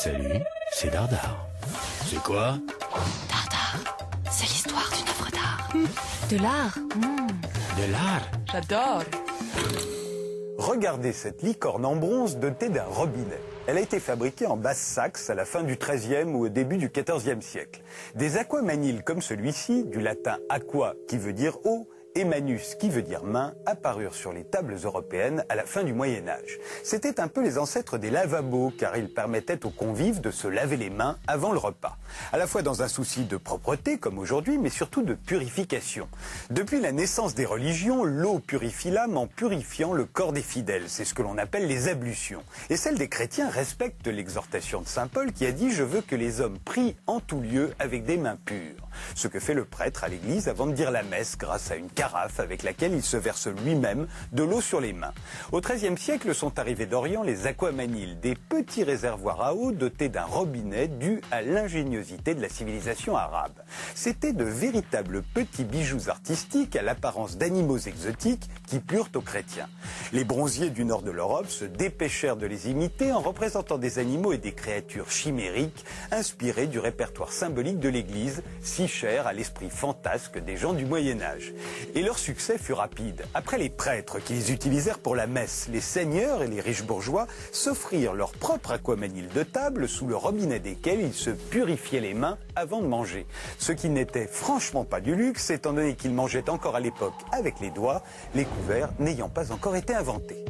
Salut, c'est Dardar. C'est quoi? Dardar, c'est l'histoire d'une œuvre d'art. De l'art. De l'art? J'adore. Regardez cette licorne en bronze dotée d'un robinet. Elle a été fabriquée en Basse-Saxe à la fin du XIIIe ou au début du XIVe siècle. Des aquamaniles comme celui-ci, du latin aqua qui veut dire eau, et manus, qui veut dire main, apparurent sur les tables européennes à la fin du Moyen-Âge. C'était un peu les ancêtres des lavabos, car ils permettaient aux convives de se laver les mains avant le repas. À la fois dans un souci de propreté, comme aujourd'hui, mais surtout de purification. Depuis la naissance des religions, l'eau purifie l'âme en purifiant le corps des fidèles. C'est ce que l'on appelle les ablutions. Et celle des chrétiens respecte l'exhortation de saint Paul qui a dit « Je veux que les hommes prient en tout lieu avec des mains pures ». Ce que fait le prêtre à l'église avant de dire la messe grâce à une carafe avec laquelle il se verse lui-même de l'eau sur les mains. Au XIIIe siècle sont arrivés d'Orient les aquamaniles, des petits réservoirs à eau dotés d'un robinet dû à l'ingéniosité de la civilisation arabe. C'étaient de véritables petits bijoux artistiques à l'apparence d'animaux exotiques qui plurent aux chrétiens. Les bronziers du nord de l'Europe se dépêchèrent de les imiter en représentant des animaux et des créatures chimériques inspirés du répertoire symbolique de l'église, si cher à l'esprit fantasque des gens du Moyen-Âge. Et leur succès fut rapide. Après les prêtres qui les utilisèrent pour la messe, les seigneurs et les riches bourgeois s'offrirent leur propre aquamanile de table sous le robinet desquels ils se purifiaient les mains avant de manger. Ce qui n'était franchement pas du luxe, étant donné qu'ils mangeaient encore à l'époque avec les doigts, les couverts n'ayant pas encore été inventés.